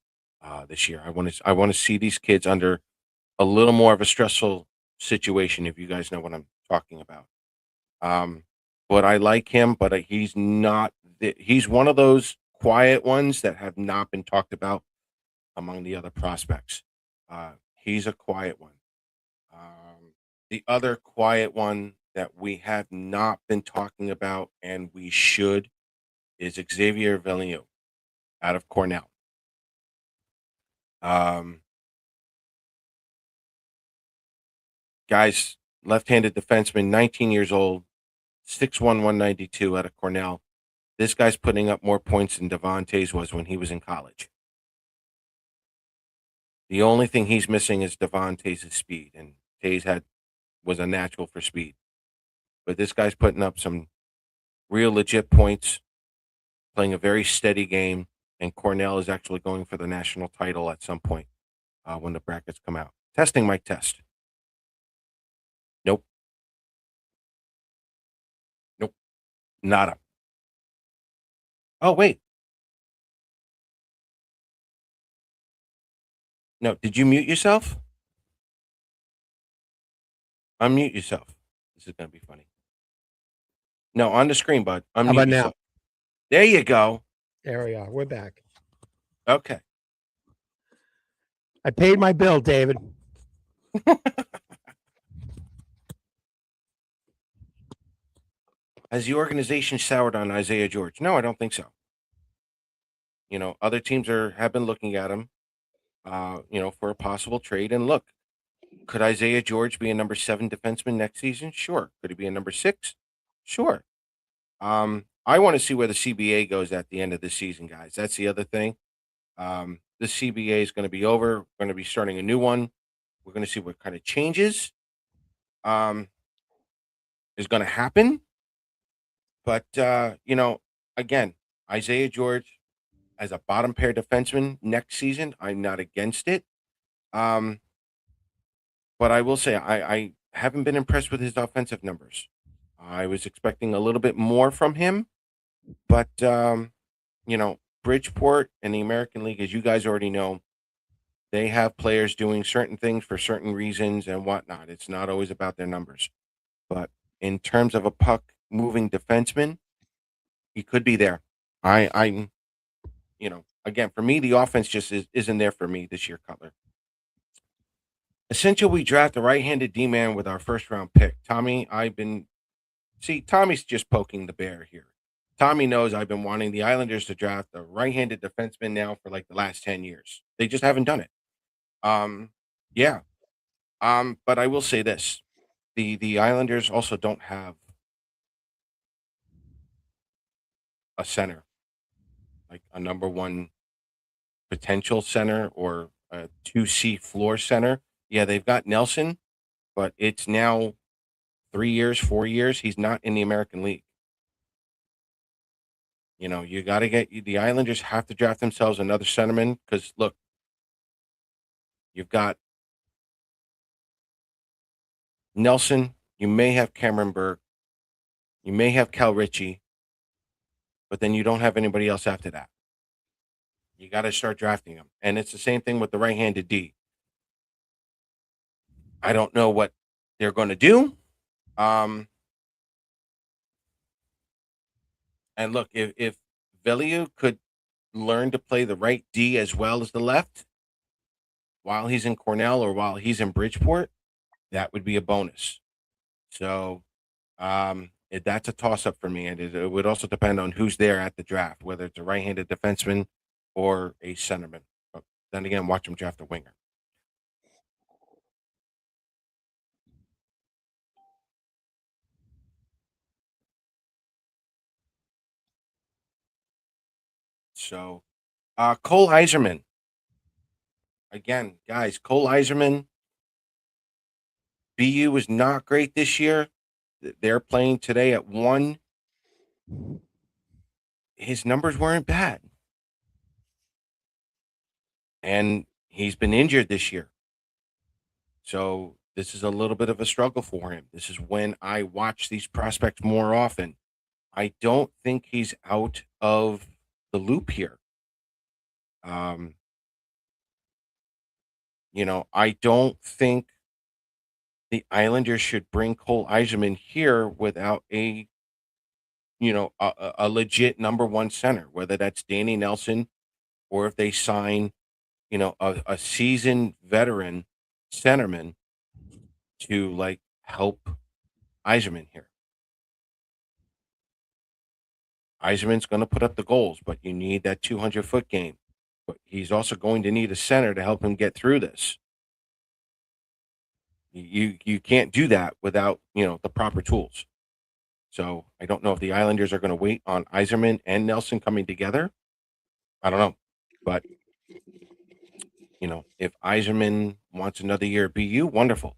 this year. I want to see these kids under a little more of a stressful situation. If you guys know what I'm talking about. Um, but I like him, but he's not. He's one of those quiet ones that have not been talked about among the other prospects. He's a quiet one. The other quiet one that we have not been talking about, and we should, is Xavier Villeneuve out of Cornell. Um, Guys, left-handed defenseman, 19 years old, 6'1", 192 out of Cornell. This guy's putting up more points than Devontae's was when he was in college. The only thing he's missing is Devontae's speed, and Tays was a natural for speed. But this guy's putting up some real legit points, playing a very steady game, and Cornell is actually going for the national title at some point when the brackets come out. Testing mic test. Nope. Nope. Nada. Oh, wait. No, did you mute yourself? Unmute yourself. This is going to be funny. No, on the screen, bud. How Unmute about now? yourself. There you go. There we are. We're back. Okay. I paid my bill, David. Has the organization soured on Isaiah George? No, I don't think so. Other teams have been looking at him, for a possible trade. And look, could Isaiah George be a number 7 defenseman next season? Sure. Could he be a number 6? Sure. I want to see where the CBA goes at the end of the season, guys. That's the other thing. The CBA is going to be over. We're going to be starting a new one. We're going to see what kind of changes um, is going to happen. But again, Isaiah George as a bottom pair defenseman next season, I'm not against it. Um, but I will say I haven't been impressed with his offensive numbers. I was expecting a little bit more from him, but Bridgeport and the American League, as you guys already know, they have players doing certain things for certain reasons and whatnot. It's not always about their numbers. But in terms of a puck moving defenseman, he could be there. I'm again, for me, the offense just isn't there for me this year, Cutler. Essentially, we draft a right-handed D-man with our first-round pick. Tommy, Tommy's just poking the bear here. Tommy knows I've been wanting the Islanders to draft a right-handed defenseman now for like the last 10 years. They just haven't done it. Yeah. But I will say this. The Islanders also don't have a center. like a number one potential center or a 2C floor center. Yeah, they've got Nelson, but it's now 3 years, 4 years. He's not in the American League. You got to get the Islanders have to draft themselves another centerman because look, you've got Nelson, you may have Cameron Burke, you may have Cal Ritchie, but then you don't have anybody else after that. You got to start drafting them. And it's the same thing with the right handed D. I don't know what they're going to do. And look, if Velio could learn to play the right D as well as the left while he's in Cornell or while he's in Bridgeport, that would be a bonus. So that's a toss up for me. And it would also depend on who's there at the draft, whether it's a right handed defenseman or a centerman. But then again, watch him draft a winger. So Cole Iserman. Again, guys, Cole Iserman, BU was not great this year. They're playing today at 1. His numbers weren't bad. And he's been injured this year. So this is a little bit of a struggle for him. This is when I watch these prospects more often. I don't think he's out of the loop here. I don't think the Islanders should bring Cole Eiserman here without a legit number one center, whether that's Danny Nelson or if they sign, a seasoned veteran centerman to like help Eiserman here. Eiserman's going to put up the goals, but you need that 200-foot game. But he's also going to need a center to help him get through this. You can't do that without the proper tools. So I don't know if the Islanders are going to wait on Eiserman and Nelson coming together. I don't know, but if Eiserman wants another year at BU, wonderful.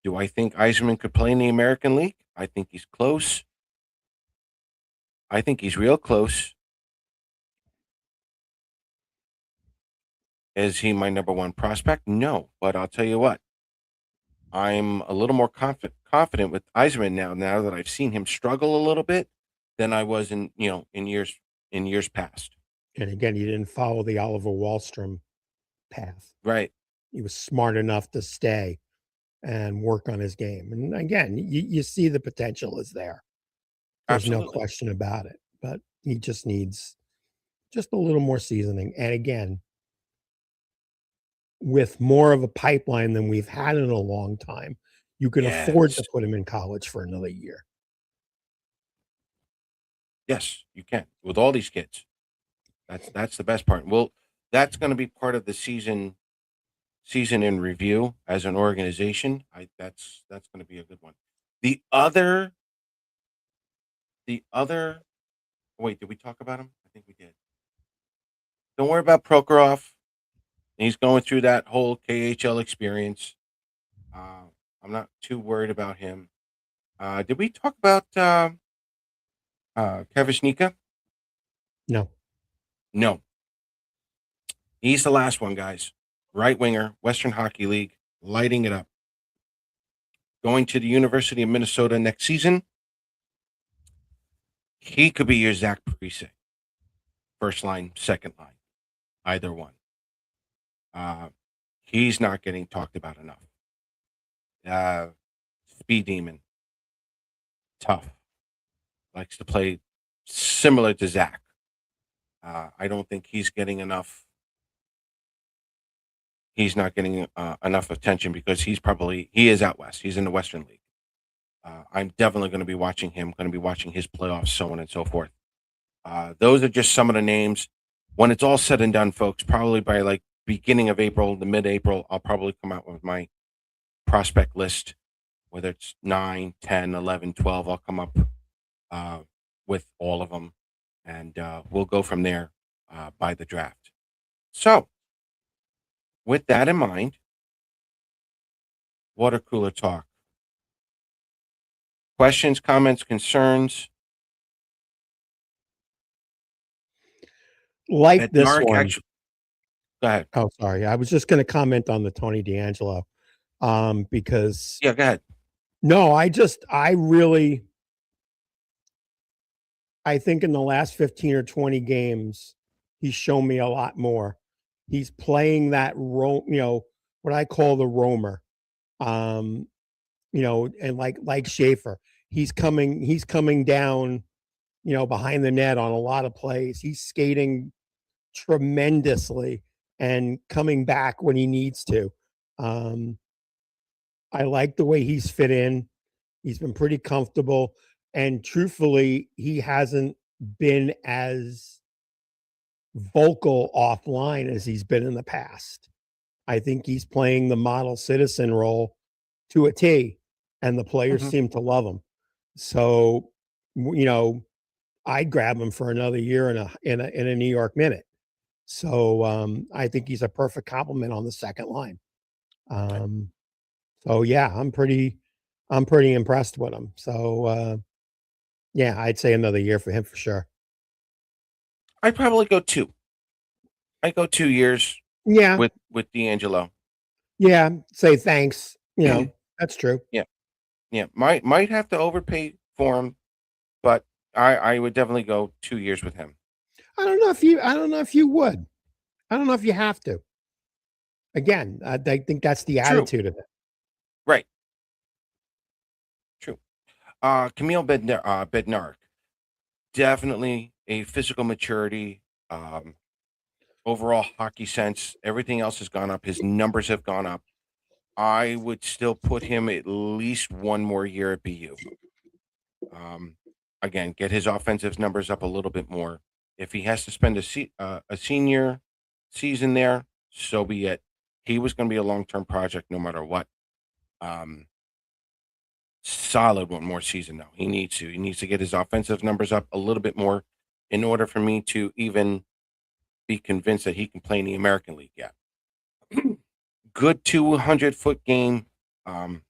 Do I think Eiserman could play in the American League? I think he's close. I think he's real close. Is he my number one prospect? No, but I'll tell you what. I'm a little more confident with Eiserman now that I've seen him struggle a little bit than I was in years past. And again, he didn't follow the Oliver Wahlstrom path. Right. He was smart enough to stay and work on his game. And again, you see the potential is there. There's no Absolutely. question about it. But he just needs just a little more seasoning. And again, with more of a pipeline than we've had in a long time, you can afford Yes. to put him in college for another year. Yes, you can with all these kids. That's the best part. Well, that's going to be part of the season in review as an organization. That's going to be a good one. The other wait, did we talk about him? I think we did. Don't worry about Prokhorov. He's going through that whole KHL experience. I'm not too worried about him. Did we talk about Kavishnika? No. No. He's the last one, guys. Right winger, Western Hockey League, lighting it up. Going to the University of Minnesota next season. He could be your Zach Parise. First line, second line, either one. He's not getting talked about enough. Speed demon, tough, likes to play similar to Zach. I don't think he's getting enough. He's not getting enough attention because he is out west. He's in the Western League. I'm definitely going to be watching him. Going to be watching his playoffs, so on and so forth. Those are just some of the names. When it's all said and done, folks, probably by like beginning of April, the mid-April, I'll probably come out with my prospect list, whether it's 9, 10, 11, 12. I'll come up with all of them, and we'll go from there. by the draft. So, with that in mind, water cooler talk. Questions, comments, concerns. Like this Bednarik one. actually. Go ahead. Oh, sorry. I was just going to comment on the Tony D'Angelo, because Yeah, go ahead. no, I really, I think in the last 15 or 20 games, he's shown me a lot more. He's playing that role, what I call the roamer. Um, and like Schaefer, he's coming down, behind the net on a lot of plays. He's skating tremendously and coming back when he needs to. Um, I like the way he's fit in. He's been pretty comfortable. And truthfully, he hasn't been as vocal offline as he's been in the past. I think he's playing the model citizen role to a T, and the players Mhm. seem to love him. So, you know, I'd grab him for another year in a New York minute. So I think he's a perfect complement on the second line. Um, so yeah, I'm pretty impressed with him. So yeah, I'd say another year for him for sure. I probably go 2. I go 2 years Yeah, with D'Angelo. yeah. Say thanks. That's true. Yeah, yeah. Might have to overpay for him, but I would definitely go 2 years with him. I don't know if you would. I don't know if you have to. Again, I think that's the True. attitude of it. Right. True. Camille Bednarik, definitely a physical maturity, overall hockey sense. Everything else has gone up. His numbers have gone up. I would still put him at least 1 more year at BU. Um, Again, get his offensive numbers up a little bit more. If he has to spend a senior season there, so be it. He was going to be a long term project no matter what. Um, Solid 1 more season though. He needs to. He needs to get his offensive numbers up a little bit more in order for me to even be convinced that he can play in the American League yet. Good 200-foot game.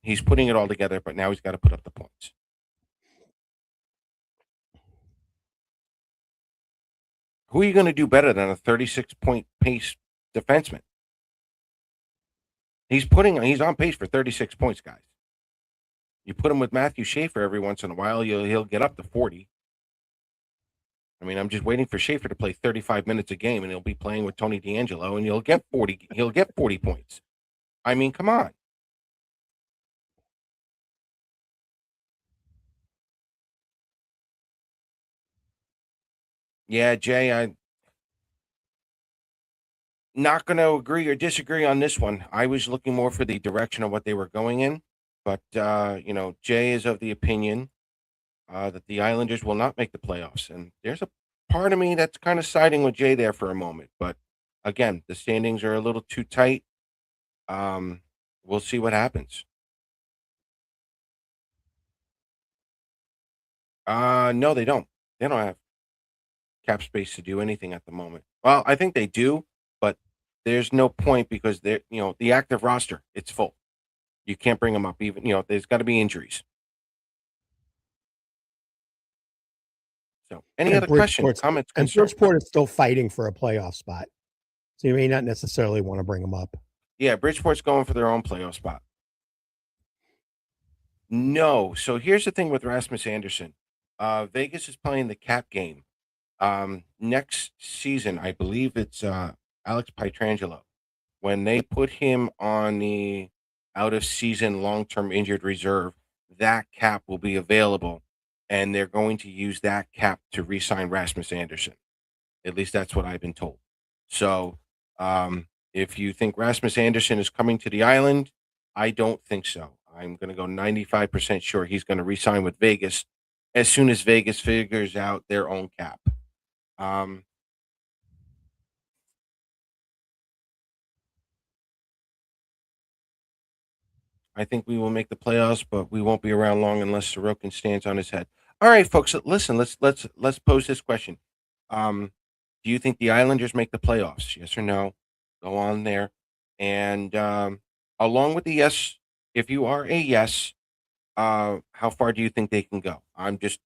He's putting it all together, but now he's got to put up the points. Who are you going to do better than a 36-point pace defenseman? He's on pace for 36 points, guys. You put him with Matthew Schaefer every once in a while, he'll get up to 40. I mean, I'm just waiting for Schaefer to play 35 minutes a game, and he'll be playing with Tony D'Angelo, and he'll get 40. He'll get 40 points. I mean, come on. Yeah, Jay, I'm not going to agree or disagree on this one. I was looking more for the direction of what they were going in, but Jay is of the opinion that the Islanders will not make the playoffs. And there's a part of me that's kind of siding with Jay there for a moment. But again, the standings are a little too tight. Um, we'll see what happens. No, they don't. They don't have cap space to do anything at the moment. Well, I think they do, but there's no point because the active roster, it's full. You can't bring them up even, there's got to be injuries. So, any And other questions, Bridgeport's comments, and concerns? Bridgeport is still fighting for a playoff spot. So you may not necessarily want to bring them up. Yeah, Bridgeport's going for their own playoff spot. No. So here's the thing with Rasmus Anderson. Vegas is playing the cap game. Next season, I believe it's Alex Pietrangelo. When they put him on the out of season long term injured reserve, that cap will be available, and they're going to use that cap to re-sign Rasmus Anderson. At least that's what I've been told. So, if you think Rasmus Anderson is coming to the island, I don't think so. I'm going to go 95% sure he's going to re-sign with Vegas as soon as Vegas figures out their own cap. Um, I think we will make the playoffs, but we won't be around long unless Sorokin stands on his head. All right, folks, listen. Let's pose this question. Um, Do you think the Islanders make the playoffs? Yes or no? Go on there. And along with the yes, if you are a yes, how far do you think they can go? I'm just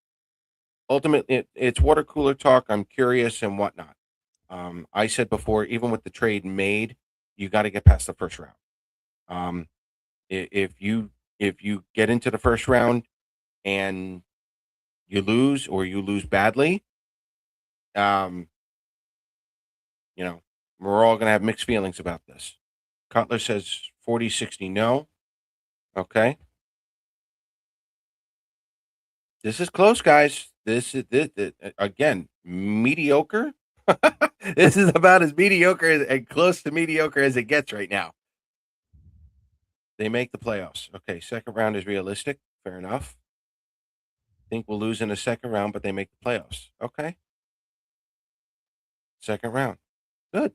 ultimately it's water cooler talk. I'm curious and whatnot. I said before, even with the trade made, you got to get past the first round. Um, if you get into the first round and you lose or you lose badly, um, you know, we're all going to have mixed feelings about this. Cutler says 40-60 no. Okay. This is close, guys. This again, mediocre. This is about as mediocre and close to mediocre as it gets right now. They make the playoffs. Okay, second round is realistic. Fair enough. Think we'll lose in the second round, but they make the playoffs. Okay. Second round. Good.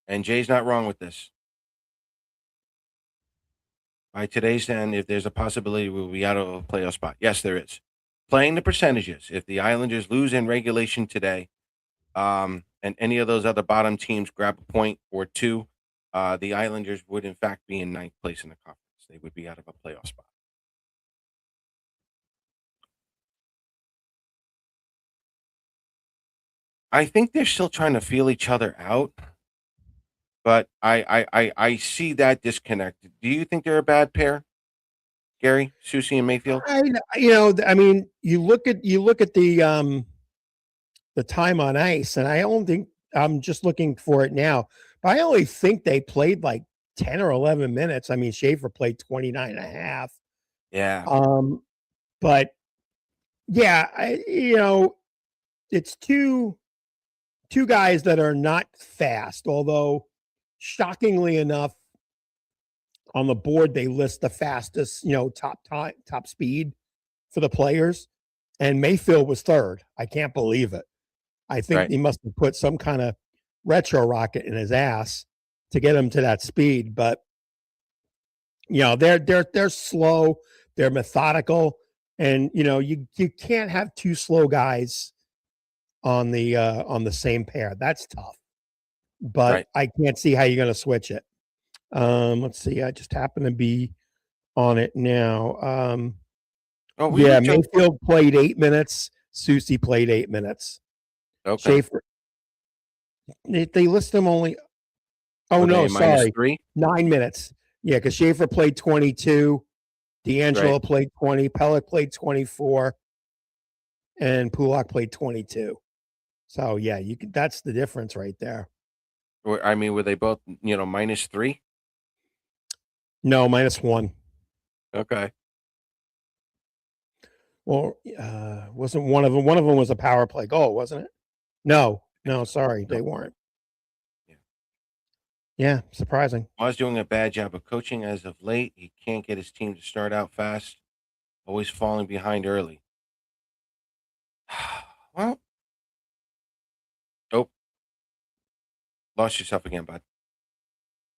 And Jay's not wrong with this. By today's end, if there's a possibility we'll be out of a playoff spot. Yes, there is. Playing the percentages. If the Islanders lose in regulation today, and any of those other bottom teams grab a point or two, the Islanders would in fact be in ninth place in the conference. They would be out of a playoff spot. I think they're still trying to feel each other out, but I see that disconnect. Do you think they're a bad pair, Gary, Susie, and Mayfield? I mean, you look at the time on ice, and I don't think I'm just looking for it now, but I only think they played like 10 or 11 minutes. I mean, Schaefer played 29 and a half. Yeah, Um, but yeah, it's two guys that are not fast, although shockingly enough, on the board they list the fastest, top time, top speed for the players, and Mayfield was third. I can't believe it. I think right, he must have put some kind of retro rocket in his ass to get him to that speed. But they're slow, they're methodical, and you can't have two slow guys on the same pair. That's tough. But right. I can't see how you're going to switch it. Let's see. I just happen to be on it now. Oh, we were Yeah, just Mayfield played 8 minutes. Susie played 8 minutes. okay. Schaefer, they list them only. Oh Were they no, a minus sorry, three? 9 minutes. Yeah, because Schaefer played 22, Right. D'Angelo played 20, Pellick played 24, and Pulak played 22. So yeah, you can. That's the difference right there. I mean, were they both minus three? No, -1. Okay. Well, wasn't one of them? One of them was a power play goal, wasn't it? No, I think no, so. sorry, they No. weren't. Yeah. Yeah, surprising. Was doing a bad job of coaching as of late. He can't get his team to start out fast. Always falling behind early. Well, oh, lost yourself again, bud.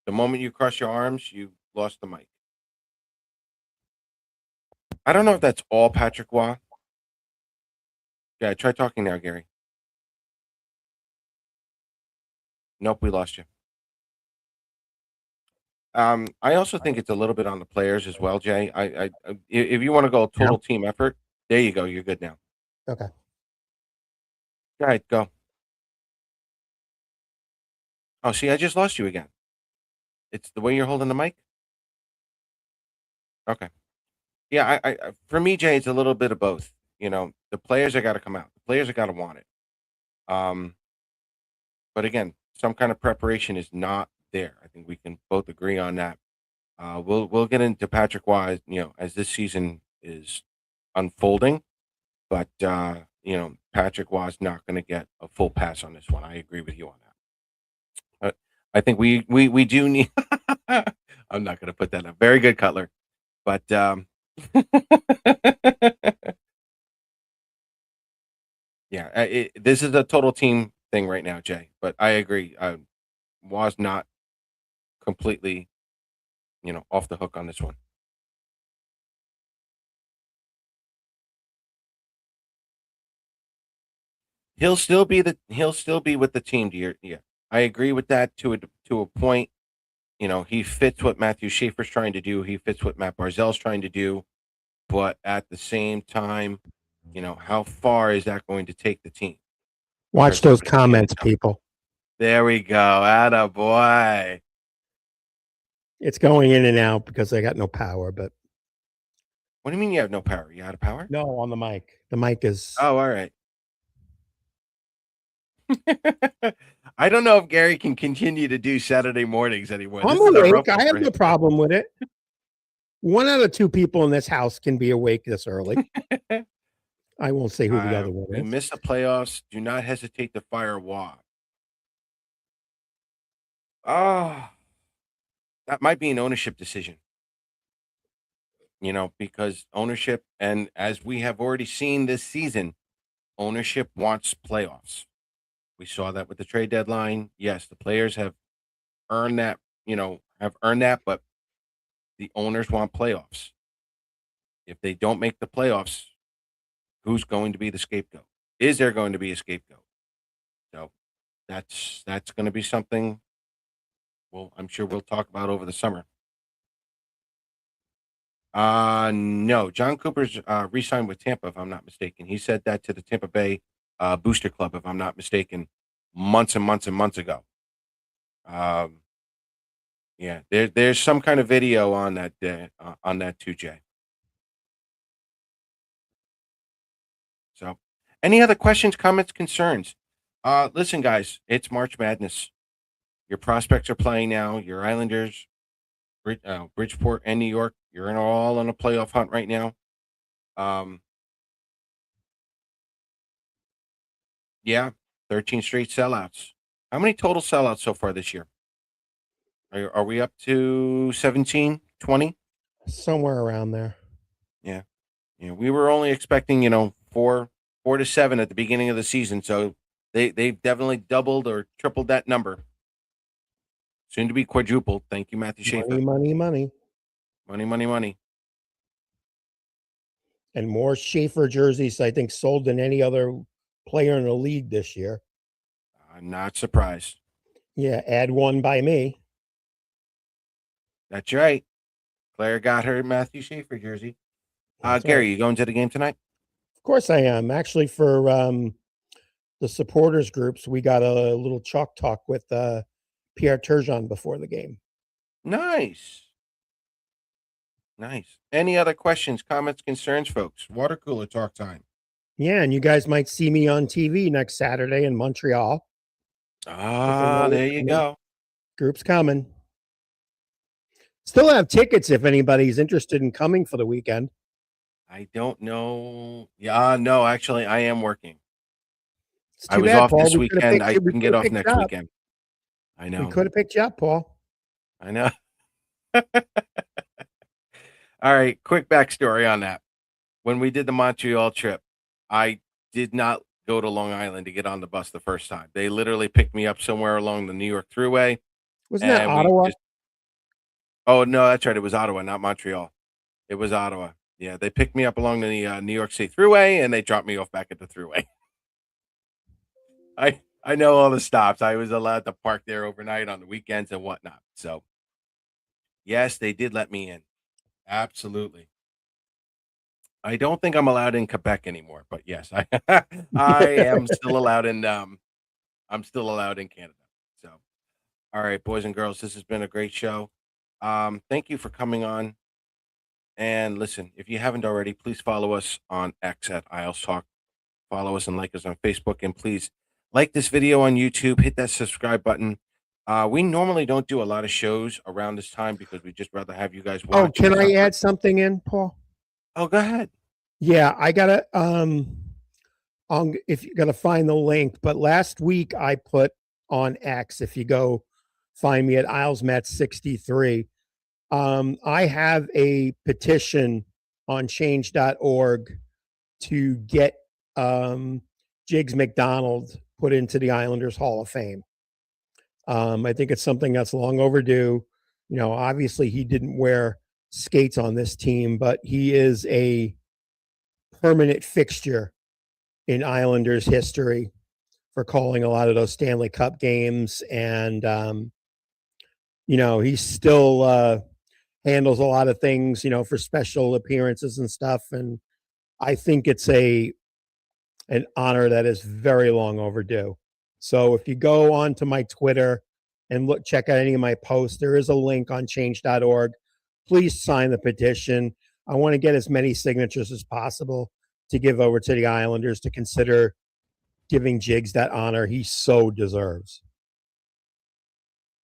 The moment you cross your arms, you lost the mic. I don't know if that's all Patrick Waugh. Yeah, try talking now, Gary. Nope, we lost you. I also think it's a little bit on the players as well, Jay. If you want to go Yeah. total team effort, there you go. You're good now. Okay. All right, go. Oh, see, I just lost you again. It's the way you're holding the mic. Okay. Yeah, for me, Jay, it's a little bit of both. The players are got to come out. The players are got to want it. Um, but again, some kind of preparation is not there. I think we can both agree on that. We'll get into Patrick Wise, as this season is unfolding. But Patrick Wise not going to get a full pass on this one. I agree with you on that. I think we do need. I'm not going to put that up. Very good, Cutler. But yeah, this is a total team thing right now, Jay. But I agree. Was not completely off the hook on this one. He'll still be with the team. Yeah, I agree with that to a point. He fits what Matthew Schaefer's trying to do. He fits what Matt Barzell's trying to do. But at the same time, how far is that going to take the team? Watch Because like those we said, comments, people. there we go. Atta boy. It's going in and out because I got no power, but What do you mean you have no power? You out of power? no, on the mic. The mic is. Oh, all right. I don't know if Gary can continue to do Saturday mornings anymore. I'm This is a rough awake. one I have for no him. problem with it. One out of two people in this house can be awake this early. I won't say who the other one We is. miss the playoffs. Do not hesitate to fire Watt. Oh, that might be an ownership decision. Because ownership, and as we have already seen this season, ownership wants playoffs. We saw that with the trade deadline. Yes, the players have earned that, but the owners want playoffs. If they don't make the playoffs, who's going to be the scapegoat? Is there going to be a scapegoat? So that's going to be something. Well, I'm sure we'll talk about over the summer. No, John Cooper's re-signed with Tampa, if I'm not mistaken. He said that to the Tampa Bay Booster Club, if I'm not mistaken, months and months and months ago. Yeah, there's some kind of video on that too, Jay. So, any other questions, comments, concerns? Listen, guys, it's March Madness. Your prospects are playing now. Your Islanders, Bridgeport, and New York, you're all on a playoff hunt right now. Yeah, 13 straight sellouts. How many total sellouts so far this year? Are we up to 17, 20? Somewhere around there. Yeah. We were only expecting, 4 to 7 at the beginning of the season. So they've definitely doubled or tripled that number. Soon to be quadrupled. Thank you, Matthew Schaefer. Money. Money, money, money. And more Schaefer jerseys, I think, sold than any other player in the league this year. I'm not surprised. Yeah, add one by me. That's right. Claire got her Matthew Schaefer jersey. Gary, Right. you going to the game tonight? Of course I am. Actually, for the supporters groups, we got a little chalk talk with Pierre Turgeon before the game. Nice. Nice. Any other questions, comments, concerns, folks? Water cooler talk time. Yeah, and you guys might see me on TV next Saturday in Montreal. There you go. Group's coming. Still have tickets if anybody's interested in coming for the weekend. I don't know. Yeah, no, actually, I am working. It's I too was bad, off Paul. this We could've weekend. picked I you- we can get could've off picked next you up. weekend. I We know. could have picked you up, Paul. I know. All right, quick backstory on that. When we did the Montreal trip, I did not go to Long Island to get on the bus the first time. They literally picked me up somewhere along the New York Thruway, Wasn't that and we Ottawa? just. Oh no, that's right. It was Ottawa, not Montreal. It was Ottawa. Yeah, they picked me up along the New York State Thruway, and they dropped me off back at the Thruway. I know all the stops. I was allowed to park there overnight on the weekends and whatnot. So, yes, they did let me in. Absolutely. I don't think I'm allowed in Quebec anymore, but yes, I am still allowed in. I'm still allowed in Canada. So, all right, boys and girls, this has been a great show. Thank you for coming on. And listen, if you haven't already, please follow us on X at Isles Talk. Follow us and like us on Facebook, and please like this video on YouTube. Hit that subscribe button. We normally don't do a lot of shows around this time because we just rather have you guys watch. Oh, can I add something in, Paul? Oh, go ahead. Yeah, I gotta if you're gonna find the link, but last week I put on X, if you go find me at IslesMet63, I have a petition on change.org to get Jiggs McDonald put into the Islanders Hall of Fame. I think it's something that's long overdue. Obviously he didn't wear skates on this team, but he is a permanent fixture in Islanders history for calling a lot of those Stanley Cup games. And, he still handles a lot of things, for special appearances and stuff. And I think it's an honor that is very long overdue. So if you go on to my Twitter and check out any of my posts, there is a link on change.org. Please sign the petition. I want to get as many signatures as possible to give over to the Islanders to consider giving Jiggs that honor he so deserves.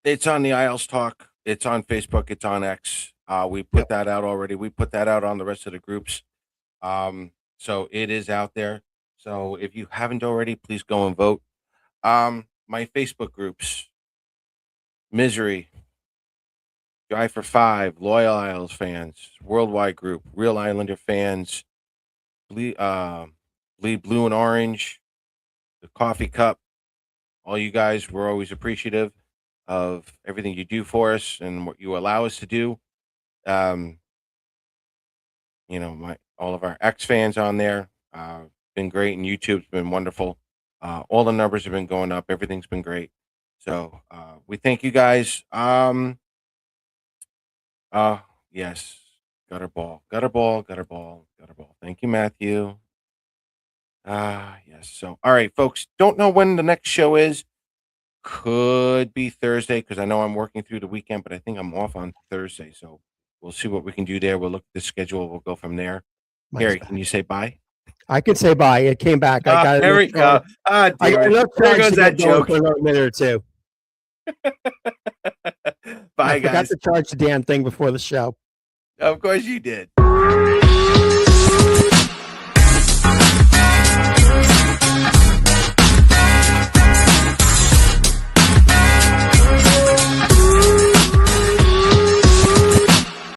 It's on the Isles Talk. It's on Facebook. It's on X. We put that out already. We put that out on the rest of the groups. So it is out there. So if you haven't already, please go and vote. My Facebook groups: Misery, Drive for Five, Loyal Isles fans, Worldwide Group, Real Islander fans, Bleed Blue and Orange, the Coffee Cup. All you guys, we're always appreciative of everything you do for us and what you allow us to do. All of our X fans on there, been great, and YouTube's been wonderful. All the numbers have been going up. Everything's been great. So we thank you guys. Yes, gutter ball. Thank you, Matthew. Yes. So, all right, folks. Don't know when the next show is. Could be Thursday because I know I'm working through the weekend, but I think I'm off on Thursday. So we'll see what we can do there. We'll look at the schedule. We'll go from there. Harry, can you say bye? I could say bye. It came back. I got there we go. I got enough there goes that joke. For another minute or two. Bye, I forgot guys. to charge the damn thing before the show. Of course you did.